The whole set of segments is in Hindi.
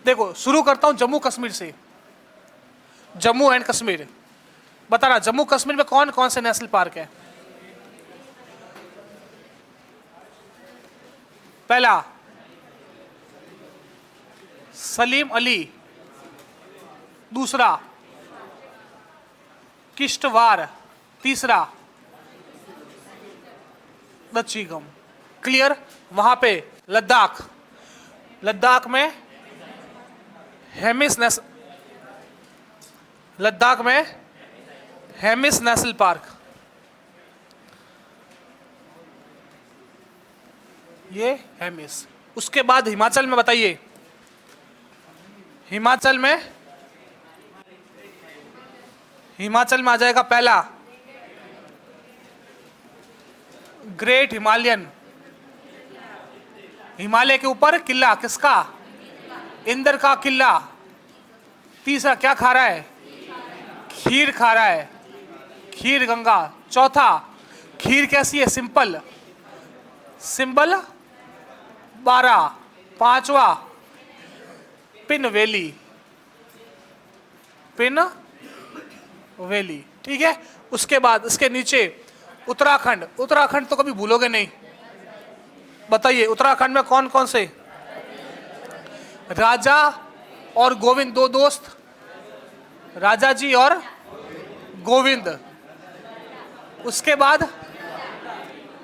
देखो शुरू करता हूं जम्मू कश्मीर से। जम्मू एंड कश्मीर, बताना जम्मू कश्मीर में कौन कौन से नेशनल पार्क है। पहला सलीम अली, दूसरा किश्तवाड़, तीसरा दच्चीगम। क्लियर। वहां पे लद्दाख, लद्दाख में लद्दाख में हेमिस नेशनल पार्क, ये हेमिस। उसके बाद हिमाचल में बताइए, हिमाचल में आ जाएगा पहला ग्रेट हिमालयन, हिमालय के ऊपर किला किसका, इंद्र का किला। तीसरा क्या खा रहा है, खीर खा रहा है, खीर गंगा। चौथा खीर कैसी है, सिंपल, सिंबल 12। पांचवा पिन वैली, पिन वैली। ठीक है। उसके बाद इसके नीचे उत्तराखंड, उत्तराखंड तो कभी भूलोगे नहीं। बताइए उत्तराखंड में कौन कौन से, राजा और गोविंद, दो दोस्त, राजा जी और गोविंद। उसके बाद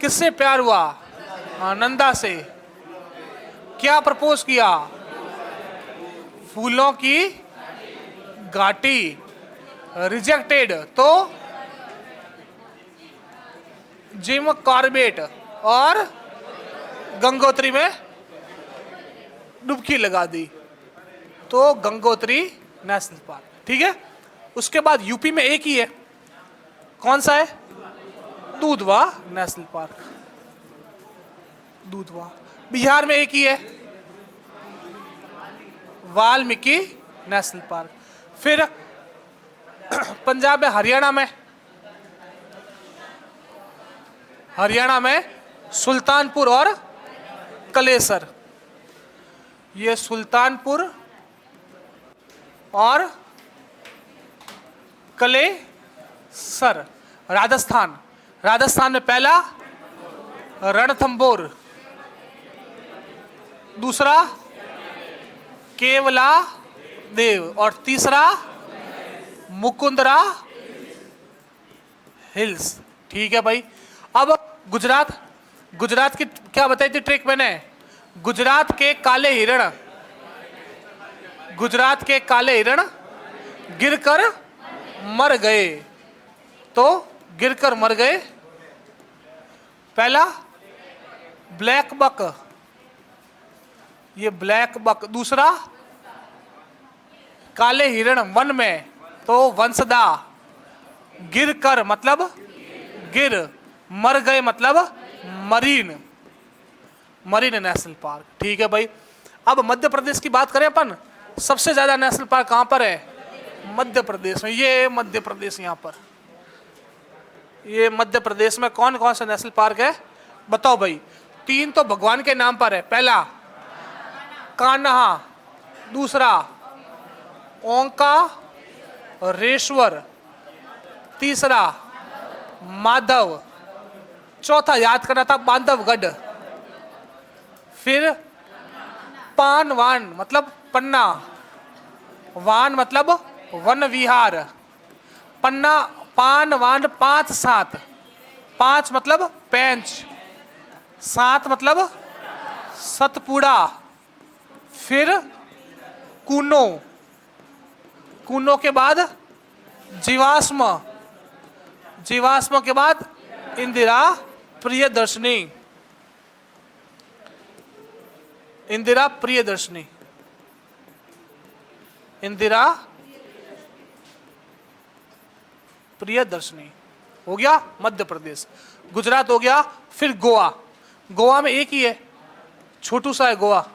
किससे प्यार हुआ, नंदा से। क्या प्रपोज किया, फूलों की घाटी। रिजेक्टेड तो जिम कॉर्बेट और गंगोत्री में डुबकी लगा दी, तो गंगोत्री नेशनल पार्क। ठीक है। उसके बाद यूपी में एक ही है, कौन सा है, दूधवा नेशनल पार्क, दूधवा। बिहार में एक ही है, वाल्मीकि नेशनल पार्क। फिर पंजाब में, हरियाणा में सुल्तानपुर और कलेसर। ये सुल्तानपुर और कलेसर। राजस्थान, राजस्थान में पहला रणथंभौर, दूसरा केवला देव और तीसरा मुकुंदरा हिल्स। ठीक है भाई। अब गुजरात, गुजरात की क्या बताई थी ट्रिक मैंने, गुजरात के काले हिरण, गुजरात के काले हिरण गिरकर मर गए, तो गिरकर मर गए। पहला ब्लैक बक, ये ब्लैक बक। दूसरा काले हिरण वन में, तो वंशदा। गिरकर मतलब गिर, मर गए मतलब मरीन, मरीन नेशनल पार्क। ठीक है भाई। अब मध्य प्रदेश की बात करें अपन, सबसे ज्यादा नेशनल पार्क कहां पर है, मध्य प्रदेश में। ये मध्य प्रदेश, यहां पर ये मध्य प्रदेश में कौन कौन सा नेशनल पार्क है बताओ भाई। 3 तो भगवान के नाम पर है, पहला कान्हा, दूसरा ओंकारेश्वर, तीसरा माधव, चौथा याद करना था बांधवगढ़। फिर पानवान मतलब पन्ना, वान मतलब वन विहार, पन्ना, पान वान 5 7, 5 मतलब पेंच, 7 मतलब सतपुड़ा। फिर कूनो, कूनो के बाद जीवाश्म, जीवाश्म के बाद इंदिरा प्रियदर्शनी, इंदिरा प्रियदर्शनी, इंदिरा प्रियदर्शनी। हो गया मध्य प्रदेश। गुजरात हो गया। फिर गोवा, गोवा में एक ही है, छोटू सा है गोवा,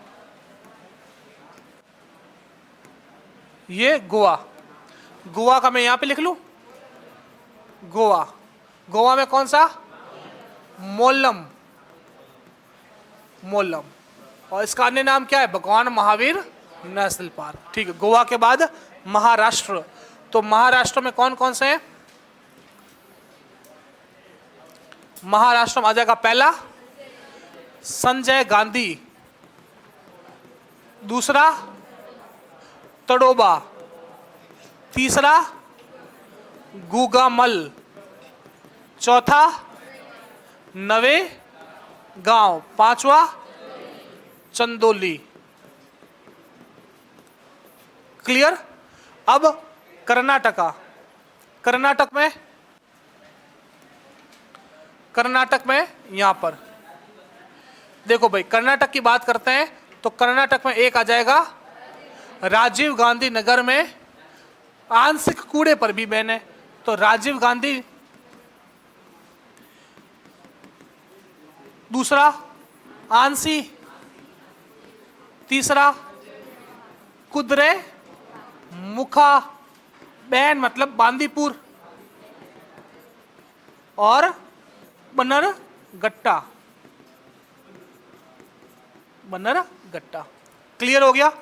ये गोवा। गोवा का मैं यहां पे लिख लूं, गोवा। गोवा में कौन सा, मोलम, मोलम। और इसका अन्य नाम क्या है, भगवान महावीर नेशनल पार्क। ठीक है, गोवा के बाद महाराष्ट्र। तो महाराष्ट्र में कौन कौन से हैं? महाराष्ट्र में आ जाएगा पहला संजय गांधी, दूसरा तड़ोबा, तीसरा गुगामल, चौथा नवे गांव, पांचवा चंदोली। क्लियर? अब कर्नाटका। कर्नाटक में यहां पर देखो भाई, कर्नाटक की बात करते हैं तो कर्नाटक में एक आ जाएगा राजीव गांधी नगर में, आंशिक कूड़े पर भी बैन है, तो राजीव गांधी। दूसरा आंसी, तीसरा कुदरे मुखा बैन मतलब बांदीपुर, और बनरगट्टा। क्लियर हो गया?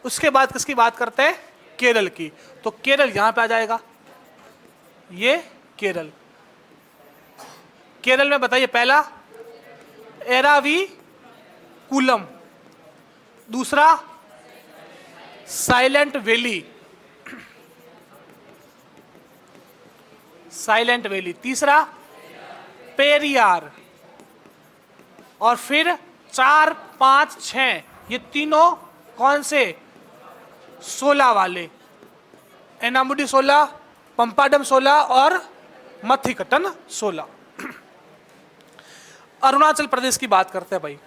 उसके बाद किसकी बात करते हैं? केरल की। तो केरल यहां पे आ जाएगा, ये केरल। केरल में बताइए, पहला एराविकुलम, दूसरा साइलेंट वैली, तीसरा पेरियार, और फिर 4, 5, 6 ये तीनों कौन से? 16 वाले, एनामुडी 16, पंपाडम 16 और मथिकटन 16। अरुणाचल प्रदेश की बात करते हैं भाई।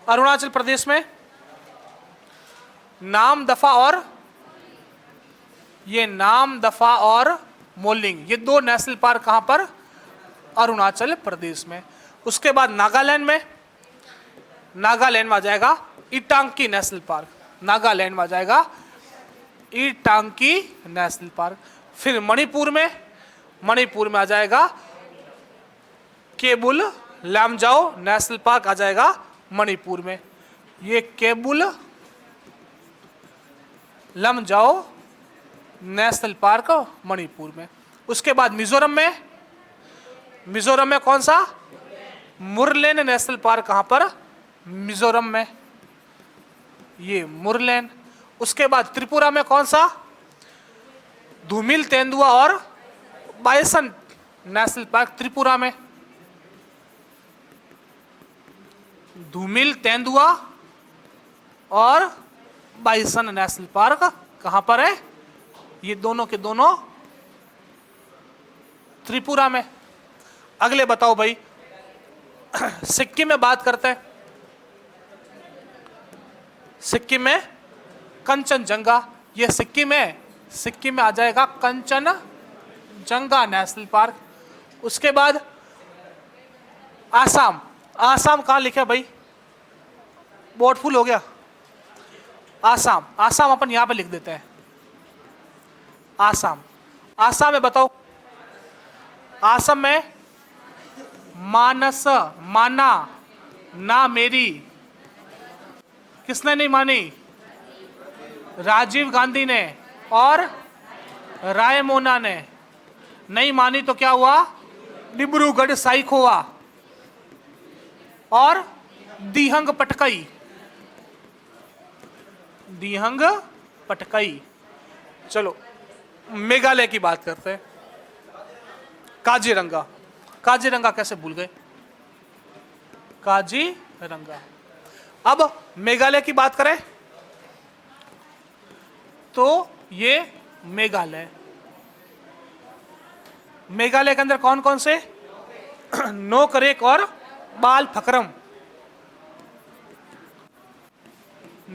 अरुणाचल प्रदेश में नामदफा और मोलिंग, ये 2 नेशनल पार्क कहां पर? अरुणाचल प्रदेश में। उसके बाद नागालैंड में आ जाएगा ईटांकी नेशनल पार्क। नागालैंड में आ जाएगा ईटांकी नेशनल पार्क। फिर मणिपुर में आ जाएगा केबुल लामजाओ नेशनल पार्क, आ जाएगा मणिपुर में। ये केबुल लामजाओ नेशनल पार्क मणिपुर में। उसके बाद मिजोरम में कौन सा? मुरलेन नेशनल पार्क, कहां पर? मिजोरम में, ये मुरलेन। उसके बाद त्रिपुरा में कौन सा? धूमिल, तेंदुआ और बाइसन नेशनल पार्क त्रिपुरा में। धूमिल, तेंदुआ और बाइसन नेशनल पार्क कहां पर है? ये दोनों के दोनों त्रिपुरा में। अगले बताओ भाई, सिक्किम में बात करते हैं। सिक्किम में कंचनजंगा, ये सिक्किम में आ जाएगा कंचनजंगा नेशनल पार्क। उसके बाद आसाम कहां लिखा भाई? बोर्ड फुल हो गया। आसाम अपन यहां पे लिख देते हैं। आसाम में बताओ, आसाम में माना ना मेरी, किसने नहीं मानी? राजीव गांधी ने और रायमोना ने। नहीं मानी तो क्या हुआ? डिब्रूगढ़ साइखोवा और दिहंग पटकई। चलो मेघालय की बात करते हैं। काजीरंगा कैसे भूल गए? काजीरंगा। अब मेघालय की बात करें तो ये मेघालय के अंदर कौन कौन से? नोकरेक और बाल फकरम।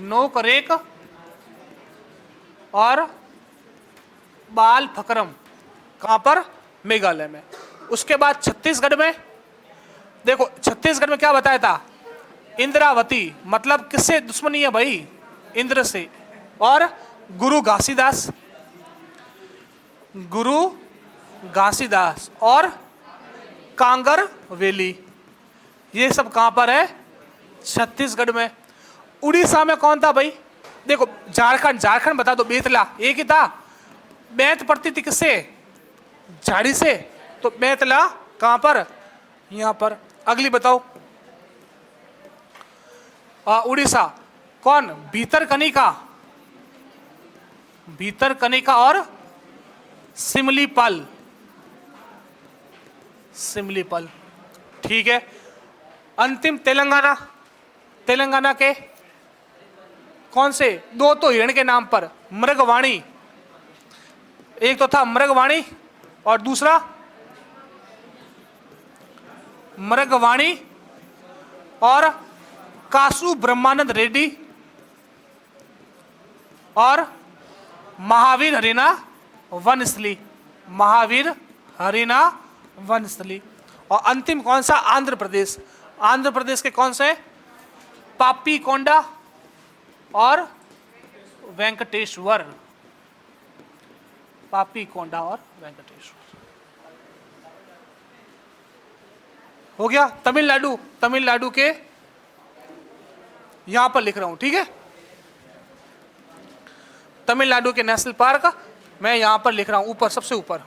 नोकरेक और बाल फकरम कहां पर? मेघालय में। उसके बाद छत्तीसगढ़ में देखो, छत्तीसगढ़ में क्या बताया था? इंद्रावती, मतलब किससे दुश्मनी है भाई? इंद्र से। और गुरु घासीदास और कांगर वैली, ये सब कहां पर है? छत्तीसगढ़ में। उड़ीसा में कौन था भाई? देखो झारखंड बता दो, बेतला एक ही था। बैंत पड़ती थी किससे? झाड़ी से। तो बेतला कहां पर? यहां पर। अगली बताओ। उड़ीसा। कौन? भीतरकनिका, भीतरकनिका और सिमलीपाल, सिमलीपाल। ठीक है। अंतिम तेलंगाना। तेलंगाना के कौन से? दो तो हिरण के नाम पर, मृगवाणी, एक तो था मृगवाणी और दूसरा मृगवाणी और कासु ब्रह्मानंद रेड्डी और महावीर हरिना वनस्थली, महावीर हरिना वनस्थली। और अंतिम कौन सा? आंध्र प्रदेश। आंध्र प्रदेश के कौन से? पापी कोंडा और वेंकटेश्वर, पापी कोंडा और वेंकटेश्वर। हो गया। तमिलनाडु, तमिलनाडु के यहां पर लिख रहा हूं, ठीक है। तमिलनाडु के नेशनल पार्क मैं यहां पर लिख रहा हूं, ऊपर, सबसे ऊपर।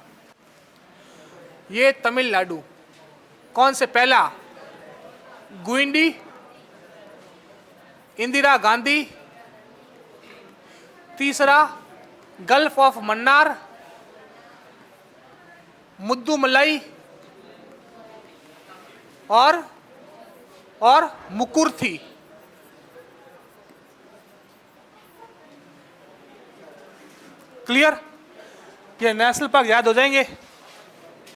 ये तमिलनाडु। कौन से? पहला गुइंडी, इंदिरा गांधी, तीसरा गल्फ ऑफ मन्नार, मुद्दुमलाई और मुकुर्थी। क्लियर? ये नेशनल पार्क याद हो जाएंगे।